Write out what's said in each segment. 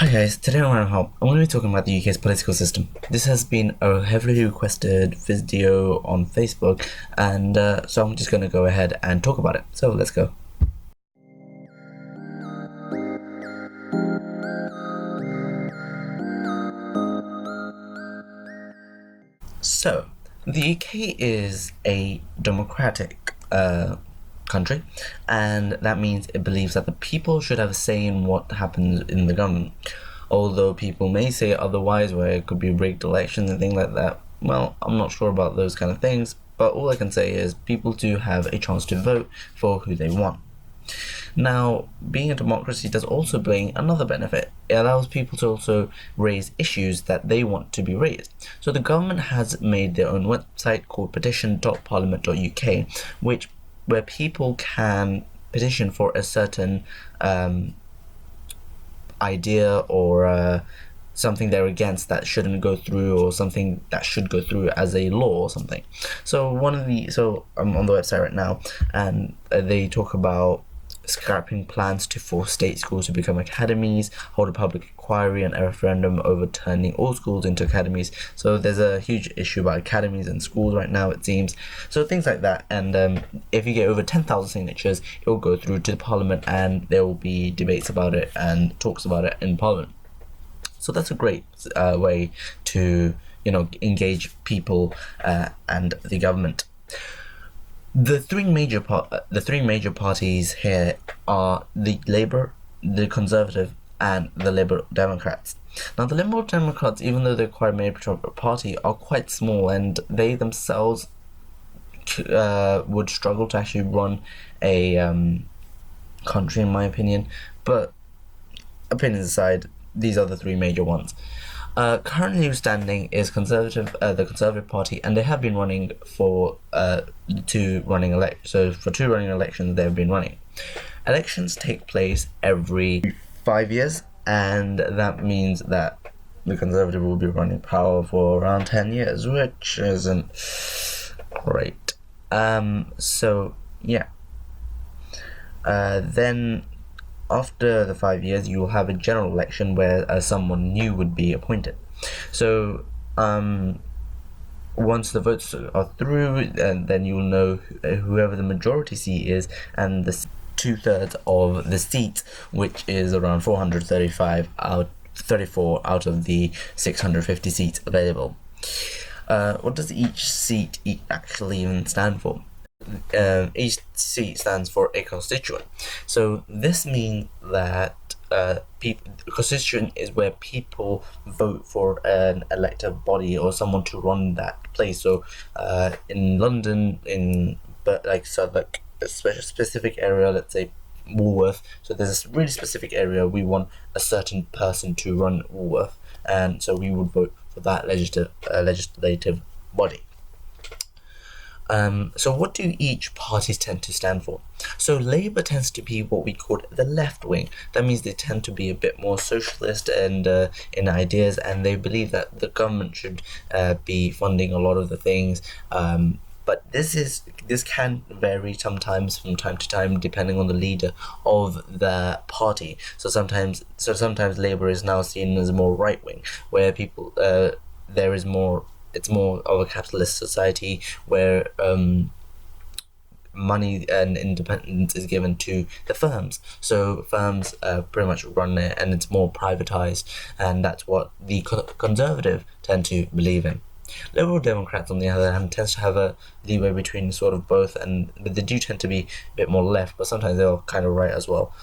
Hi guys, today I'm going to be talking about the UK's political system. This has been a heavily requested video on Facebook, and so I'm just going to go ahead and talk about it. So let's go. So, the UK is a democratic country, and that means it believes that the people should have a say in what happens in the government. Although people may say otherwise, where it could be rigged elections and things like that. Well, I'm not sure about those kind of things, but all I can say is people do have a chance to vote for who they want. Now, being a democracy does also bring another benefit. It allows people to also raise issues that they want to be raised. So the government has made their own website called petition.parliament.uk, where people can petition for a certain idea or something they're against that shouldn't go through, or something that should go through as a law or something. So I'm on the website right now, and they talk about scrapping plans to force state schools to become academies, hold a public inquiry and a referendum overturning all schools into academies. So there's a huge issue about academies and schools right now, it seems. So things like that, and if you get over 10,000 signatures, it will go through to the parliament, and there will be debates about it and talks about it in parliament. So that's a great way to engage people and the government. The three major parties here are the Labour, the Conservative, and the Liberal Democrats. Now, the Liberal Democrats, even though they're quite a major party, are quite small, and they themselves would struggle to actually run a country, in my opinion. But opinions aside, these are the three major ones. Currently standing is the Conservative Party, and they have been running for two running elections they have been running. Elections take place every 5 years, and that means that the Conservative will be running power for around 10 years, which isn't great. So yeah. Then after the 5 years, you will have a general election where someone new would be appointed. So once the votes are through, and then you'll know whoever the majority seat is, and the 2/3 of the seat, which is around 34 out of the 650 seats available. What does each seat actually even stand for? Each seat stands for a constituent. So this means that constituent is where people vote for an elected body or someone to run that place. So in London, a specific area, let's say Woolworth. So there's this really specific area we want a certain person to run Woolworth, and so we would vote for that legislative body. So what do each parties tend to stand for? So Labour tends to be what we call the left wing. That means they tend to be a bit more socialist and in ideas, and they believe that the government should be funding a lot of the things. But this can vary sometimes from time to time, depending on the leader of the party. So sometimes Labour is now seen as more right wing, where people there is more. It's more of a capitalist society where money and independence is given to the firms. So firms pretty much run it, and it's more privatized, and that's what the Conservative tend to believe in. Liberal Democrats, on the other hand, tends to have a leeway between sort of both, but they do tend to be a bit more left, but sometimes they're kind of right as well.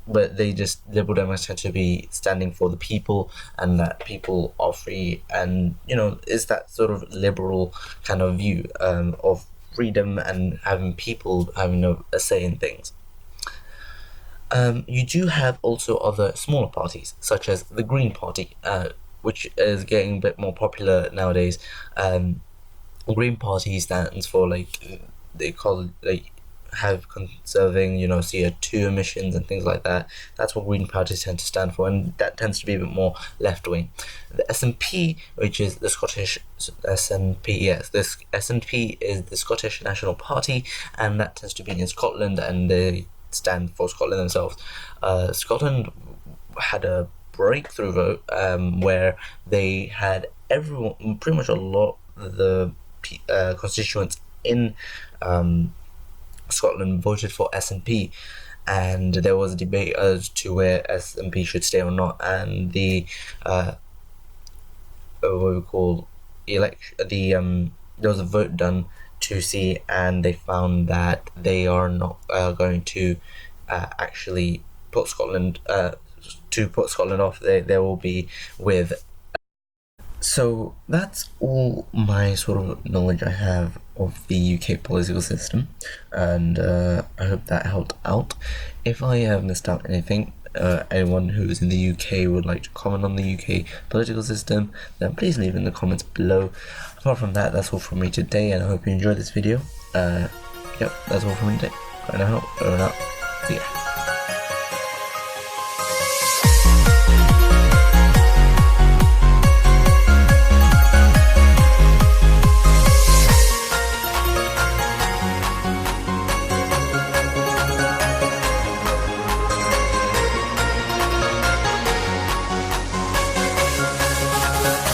But Liberal Democrats tend to be standing for the people, and that people are free, and is that sort of liberal kind of view of freedom and having people having a say in things. You do have also other smaller parties, such as the Green Party, which is getting a bit more popular nowadays. Green Party stands for they call it have conserving CO2 emissions and things like that. That's what Green parties tend to stand for, and that tends to be a bit more left wing. The SNP, which is the Scottish SNP, yes, this SNP is the Scottish National Party, and that tends to be in Scotland, and they stand for Scotland themselves. Scotland had a breakthrough vote where they had everyone, pretty much a lot of the constituents in Scotland voted for SNP, and there was a debate as to where SNP should stay or not, and the what we call there was a vote done to see, and they found that they are not going to actually put Scotland off. They will be with. So that's all my sort of knowledge I have of the UK political system, and I hope that helped out. If I have missed out anything, anyone who is in the UK would like to comment on the UK political system, then please leave in the comments below. Apart from that, that's all from me today, and I hope you enjoyed this video. Yep, that's all from me today. Right now, over and out. See ya.